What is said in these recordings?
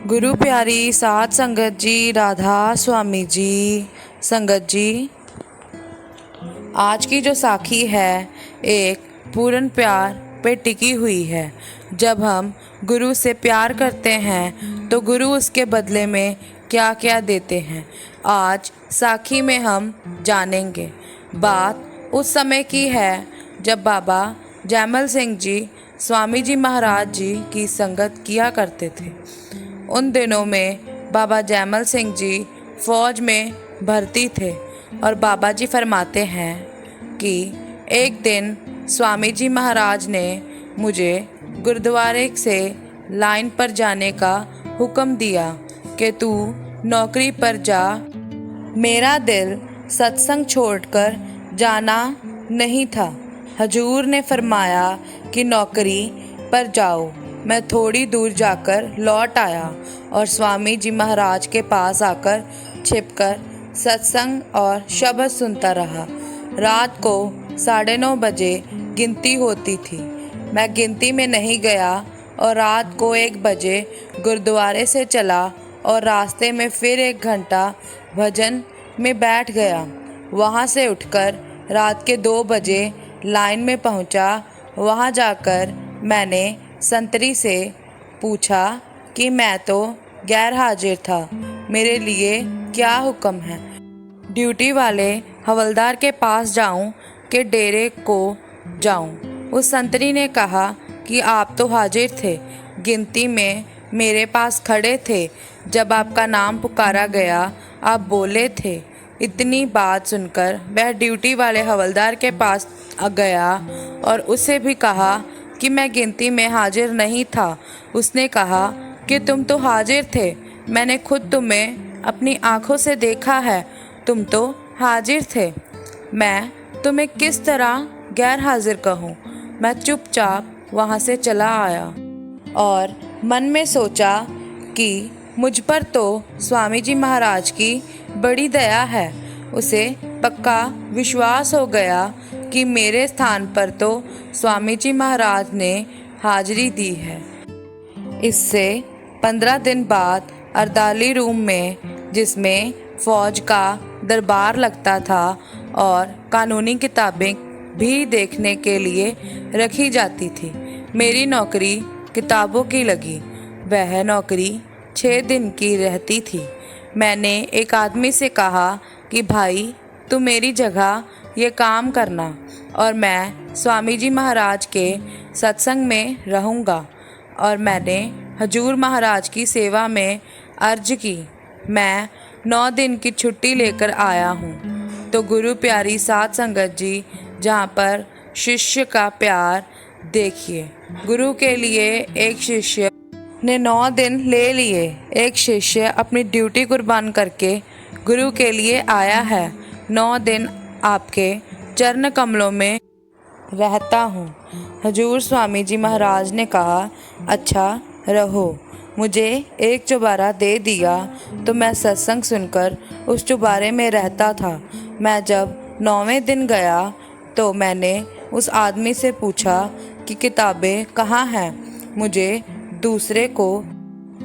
गुरु प्यारी साध संगत जी, राधा स्वामी जी, संगत जी। आज की जो साखी है एक पूर्ण प्यार पे टिकी हुई है। जब हम गुरु से प्यार करते हैं तो गुरु उसके बदले में क्या क्या देते हैं, आज साखी में हम जानेंगे। बात उस समय की है जब बाबा जैमल सिंह जी स्वामी जी महाराज जी की संगत किया करते थे। उन दिनों में बाबा जैमल सिंह जी फौज में भर्ती थे और बाबा जी फरमाते हैं कि एक दिन स्वामी जी महाराज ने मुझे गुरुद्वारे से लाइन पर जाने का हुक्म दिया कि तू नौकरी पर जा। मेरा दिल सत्संग छोड़कर जाना नहीं था। हजूर ने फरमाया कि नौकरी पर जाओ। मैं थोड़ी दूर जाकर लौट आया और स्वामी जी महाराज के पास आकर छिपकर सत्संग और शब्द सुनता रहा। रात को 9:30 बजे गिनती होती थी। मैं गिनती में नहीं गया और रात को 1 बजे गुरुद्वारे से चला और रास्ते में फिर 1 घंटा भजन में बैठ गया। वहाँ से उठकर रात के 2 बजे लाइन में पहुँचा। वहाँ जाकर मैंने संतरी से पूछा कि मैं तो गैर हाजिर था, मेरे लिए क्या हुक्म है। ड्यूटी वाले हवलदार के पास जाऊं कि डेरे को जाऊं। उस संतरी ने कहा कि आप तो हाजिर थे, गिनती में मेरे पास खड़े थे। जब आपका नाम पुकारा गया आप बोले थे। इतनी बात सुनकर वह ड्यूटी वाले हवलदार के पास गया और उसे भी कहा कि मैं गिनती में हाजिर नहीं था। उसने कहा कि तुम तो हाजिर थे, मैंने खुद तुम्हें अपनी आंखों से देखा है, तुम तो हाजिर थे। मैं तुम्हें किस तरह गैर हाजिर कहूँ। मैं चुपचाप वहाँ से चला आया और मन में सोचा कि मुझ पर तो स्वामी जी महाराज की बड़ी दया है। उसे पक्का विश्वास हो गया कि मेरे स्थान पर तो स्वामी जी महाराज ने हाजिरी दी है। इससे 15 दिन बाद अर्दाली रूम में, जिसमें फौज का दरबार लगता था और कानूनी किताबें भी देखने के लिए रखी जाती थी, मेरी नौकरी किताबों की लगी। वह नौकरी 6 दिन की रहती थी। मैंने एक आदमी से कहा कि भाई तू मेरी जगह ये काम करना और मैं स्वामी जी महाराज के सत्संग में रहूँगा। और मैंने हजूर महाराज की सेवा में अर्ज की। मैं 9 दिन की छुट्टी लेकर आया हूँ। तो गुरु प्यारी साध संगत जी, जहाँ पर शिष्य का प्यार देखिए। गुरु के लिए एक शिष्य ने 9 दिन ले लिए। एक शिष्य अपनी ड्यूटी कुर्बान करके गुरु के लिए आया है। 9 दिन आपके चरण कमलों में रहता हूँ। हजूर स्वामी जी महाराज ने कहा, अच्छा रहो। मुझे एक चुबारा दे दिया तो मैं सत्संग सुनकर उस चुबारे में रहता था। मैं जब 9वें दिन गया तो मैंने उस आदमी से पूछा कि किताबें कहाँ हैं, मुझे दूसरे को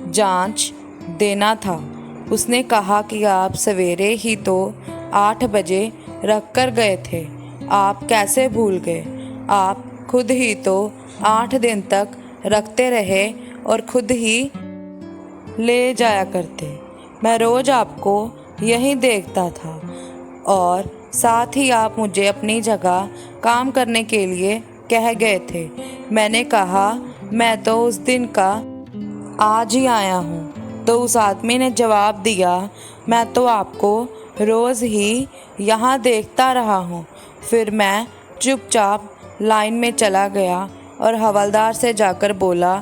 जांच देना था। उसने कहा कि आप सवेरे ही तो 8 बजे रख कर गए थे, आप कैसे भूल गए। आप खुद ही तो 8 दिन तक रखते रहे और खुद ही ले जाया करते। मैं रोज़ आपको यहीं देखता था और साथ ही आप मुझे अपनी जगह काम करने के लिए कह गए थे। मैंने कहा मैं तो उस दिन का आज ही आया हूँ। तो उस आदमी ने जवाब दिया, मैं तो आपको रोज़ ही यहाँ देखता रहा हूँ। फिर मैं चुपचाप लाइन में चला गया और हवलदार से जाकर बोला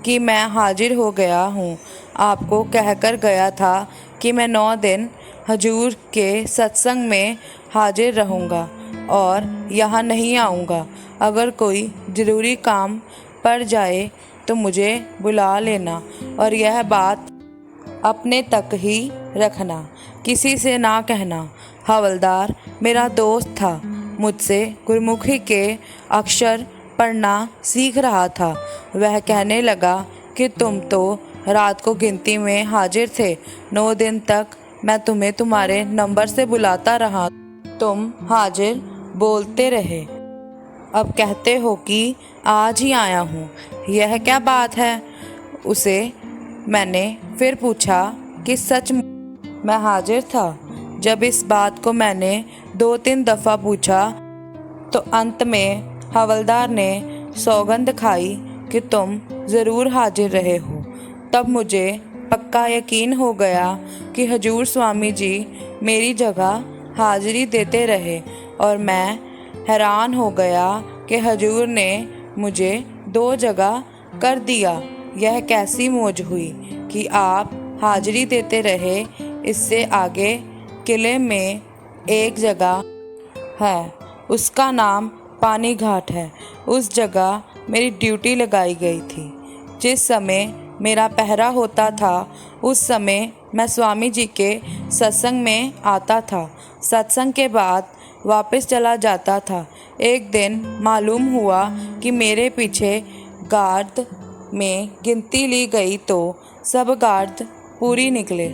कि मैं हाजिर हो गया हूँ। आपको कहकर गया था कि मैं 9 दिन हजूर के सत्संग में हाजिर रहूँगा और यहाँ नहीं आऊँगा। अगर कोई ज़रूरी काम पड़ जाए तो मुझे बुला लेना और यह बात अपने तक ही रखना, किसी से ना कहना। हवलदार मेरा दोस्त था, मुझसे गुरमुखी के अक्षर पढ़ना सीख रहा था। वह कहने लगा कि तुम तो रात को गिनती में हाजिर थे। 9 दिन तक मैं तुम्हें तुम्हारे नंबर से बुलाता रहा, तुम हाजिर बोलते रहे। अब कहते हो कि आज ही आया हूँ, यह क्या बात है? उसे मैंने फिर पूछा कि सच मैं हाजिर था। जब इस बात को मैंने 2-3 दफ़ा पूछा तो अंत में हवलदार ने सौगंध खाई कि तुम ज़रूर हाजिर रहे हो। तब मुझे पक्का यकीन हो गया कि हजूर स्वामी जी मेरी जगह हाजिरी देते रहे, और मैं हैरान हो गया कि हजूर ने मुझे 2 जगह कर दिया। यह कैसी मौज हुई कि आप हाजिरी देते रहे। इससे आगे किले में एक जगह है, उसका नाम पानी घाट है। उस जगह मेरी ड्यूटी लगाई गई थी। जिस समय मेरा पहरा होता था उस समय मैं स्वामी जी के सत्संग में आता था। सत्संग के बाद वापस चला जाता था। एक दिन मालूम हुआ कि मेरे पीछे गार्ड में गिनती ली गई तो सब गार्ड पूरी निकले।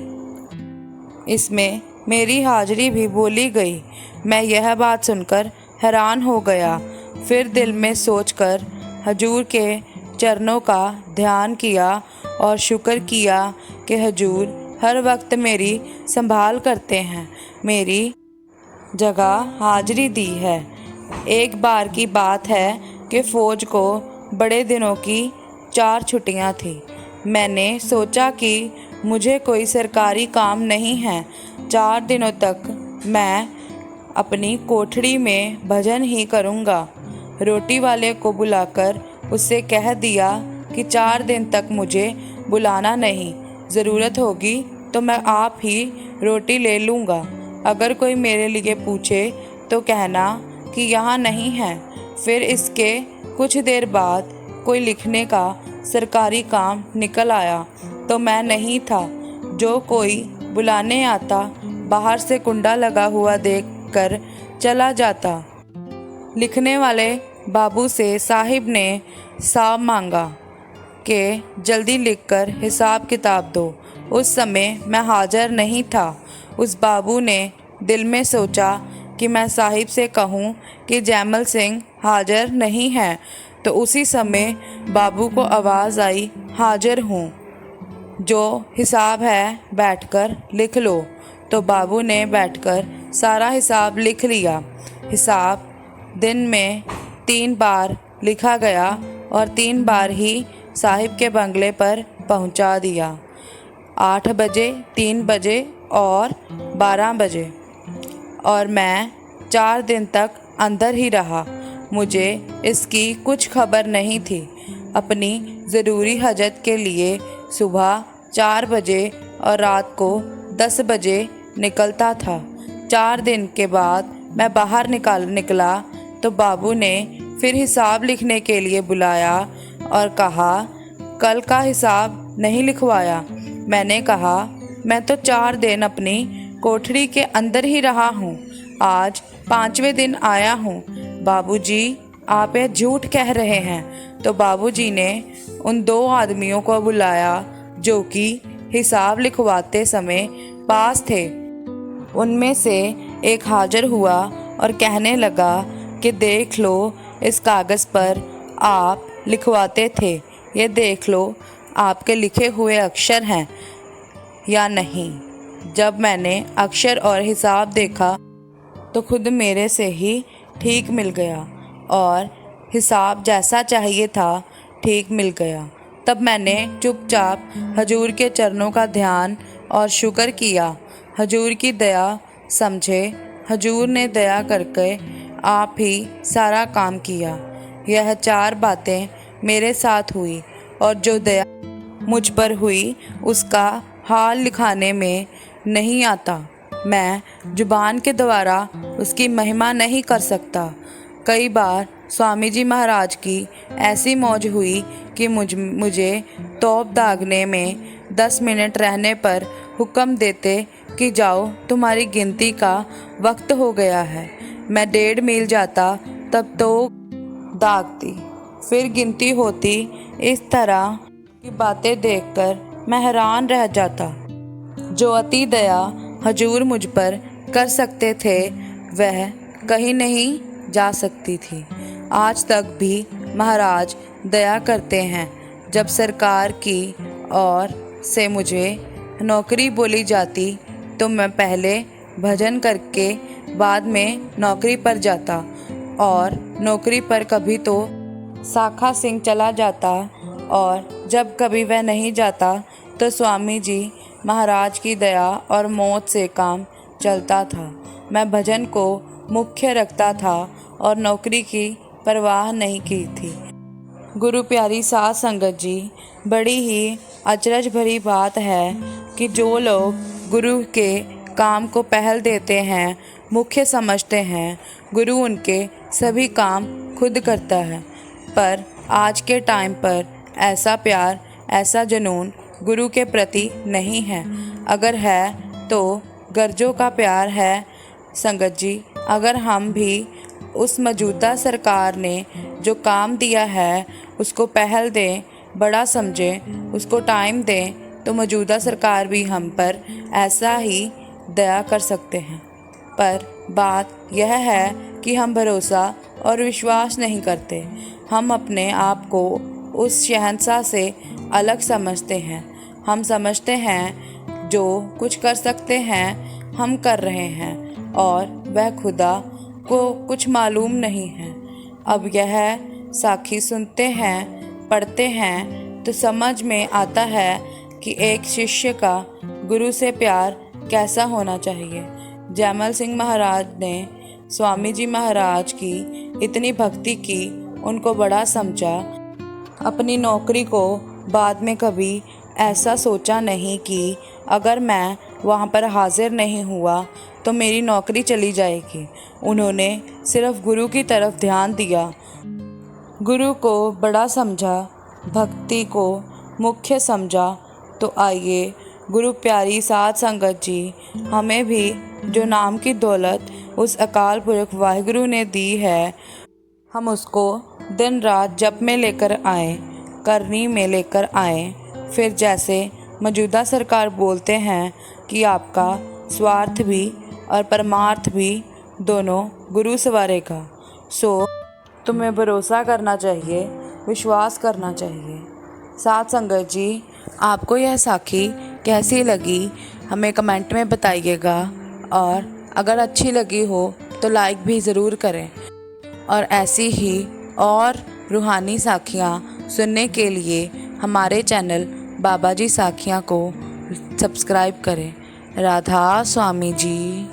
इसमें मेरी हाजिरी भी बोली गई। मैं यह बात सुनकर हैरान हो गया। फिर दिल में सोचकर हजूर के चरणों का ध्यान किया और शुक्र किया कि हजूर हर वक्त मेरी संभाल करते हैं, मेरी जगह हाजिरी दी है। एक बार की बात है कि फ़ौज को बड़े दिनों की 4 छुट्टियां थी। मैंने सोचा कि मुझे कोई सरकारी काम नहीं है, 4 दिनों तक मैं अपनी कोठड़ी में भजन ही करूँगा। रोटी वाले को बुलाकर उससे कह दिया कि 4 दिन तक मुझे बुलाना नहीं, ज़रूरत होगी तो मैं आप ही रोटी ले लूँगा। अगर कोई मेरे लिए पूछे तो कहना कि यहाँ नहीं है। फिर इसके कुछ देर बाद कोई लिखने का सरकारी काम निकल आया तो मैं नहीं था। जो कोई बुलाने आता बाहर से कुंडा लगा हुआ देखकर चला जाता। लिखने वाले बाबू से साहिब ने साहब मांगा कि जल्दी लिखकर हिसाब किताब दो। उस समय मैं हाजिर नहीं था। उस बाबू ने दिल में सोचा कि मैं साहिब से कहूँ कि जैमल सिंह हाजिर नहीं है, तो उसी समय बाबू को आवाज़ आई, हाजिर हूँ, जो हिसाब है बैठकर लिख लो। तो बाबू ने बैठकर सारा हिसाब लिख लिया। हिसाब दिन में 3 बार लिखा गया और 3 बार ही साहिब के बंगले पर पहुंचा दिया। 8 बजे, 3 बजे और 12 बजे। और मैं 4 दिन तक अंदर ही रहा। मुझे इसकी कुछ खबर नहीं थी। अपनी ज़रूरी हजत के लिए सुबह 4 बजे और रात को 10 बजे निकलता था। 4 दिन के बाद मैं बाहर निकला तो बाबू ने फिर हिसाब लिखने के लिए बुलाया और कहा, कल का हिसाब नहीं लिखवाया। मैंने कहा, मैं तो 4 दिन अपनी कोठरी के अंदर ही रहा हूँ, आज 5वें दिन आया हूँ। बाबूजी, आप यह झूठ कह रहे हैं। तो बाबूजी ने उन 2 आदमियों को बुलाया जो कि हिसाब लिखवाते समय पास थे। उनमें से एक हाजिर हुआ और कहने लगा कि देख लो, इस कागज़ पर आप लिखवाते थे, ये देख लो आपके लिखे हुए अक्षर हैं या नहीं। जब मैंने अक्षर और हिसाब देखा तो खुद मेरे से ही ठीक मिल गया और हिसाब जैसा चाहिए था ठीक मिल गया। तब मैंने चुपचाप हजूर के चरणों का ध्यान और शुक्र किया। हजूर की दया समझे, हजूर ने दया करके आप ही सारा काम किया। यह 4 बातें मेरे साथ हुई और जो दया मुझ पर हुई उसका हाल लिखाने में नहीं आता। मैं जुबान के द्वारा उसकी महिमा नहीं कर सकता। कई बार स्वामी जी महाराज की ऐसी मौज हुई कि मुझे तोप दागने में 10 मिनट रहने पर हुक्म देते कि जाओ, तुम्हारी गिनती का वक्त हो गया है। मैं 1.5 मील जाता तब तो दागती, फिर गिनती होती। इस तरह की बातें देखकर मैं हैरान रह जाता। जो अति दया हजूर मुझ पर कर सकते थे वह कहीं नहीं जा सकती थी। आज तक भी महाराज दया करते हैं। जब सरकार की ओर से मुझे नौकरी बोली जाती तो मैं पहले भजन करके बाद में नौकरी पर जाता, और नौकरी पर कभी तो साखा सिंह चला जाता, और जब कभी वह नहीं जाता तो स्वामी जी महाराज की दया और मौत से काम चलता था। मैं भजन को मुख्य रखता था और नौकरी की परवाह नहीं की थी। गुरु प्यारी साध संगत जी, बड़ी ही अचरज भरी बात है कि जो लोग गुरु के काम को पहल देते हैं, मुख्य समझते हैं, गुरु उनके सभी काम खुद करता है। पर आज के टाइम पर ऐसा प्यार, ऐसा जुनून गुरु के प्रति नहीं है। अगर है तो गर्जों का प्यार है। संगत जी, अगर हम भी उस मौजूदा सरकार ने जो काम दिया है उसको पहल दें, बड़ा समझें, उसको टाइम दें, तो मौजूदा सरकार भी हम पर ऐसा ही दया कर सकते हैं। पर बात यह है कि हम भरोसा और विश्वास नहीं करते। हम अपने आप को उस शहंशाह से अलग समझते हैं। हम समझते हैं जो कुछ कर सकते हैं हम कर रहे हैं, और वह खुदा को कुछ मालूम नहीं है। अब यह साखी सुनते हैं, पढ़ते हैं तो समझ में आता है कि एक शिष्य का गुरु से प्यार कैसा होना चाहिए। जयमल सिंह महाराज ने स्वामी जी महाराज की इतनी भक्ति की, उनको बड़ा समझा। अपनी नौकरी को बाद में कभी ऐसा सोचा नहीं कि अगर मैं वहाँ पर हाजिर नहीं हुआ तो मेरी नौकरी चली जाएगी। उन्होंने सिर्फ गुरु की तरफ ध्यान दिया, गुरु को बड़ा समझा, भक्ति को मुख्य समझा। तो आइए गुरु प्यारी साध संगत जी, हमें भी जो नाम की दौलत उस अकाल पुरख वाहिगुरु ने दी है, हम उसको दिन रात जप में लेकर आएँ, करनी में लेकर आएँ। फिर जैसे मौजूदा सरकार बोलते हैं कि आपका स्वार्थ भी और परमार्थ भी दोनों गुरु संवारेगा, सो तुम्हें भरोसा करना चाहिए, विश्वास करना चाहिए। साध संगत जी, आपको यह साखी कैसी लगी हमें कमेंट में बताइएगा, और अगर अच्छी लगी हो तो लाइक भी ज़रूर करें। और ऐसी ही और रूहानी साखियाँ सुनने के लिए हमारे चैनल बाबा जी साखियाँ को सब्सक्राइब करें। राधा स्वामी जी।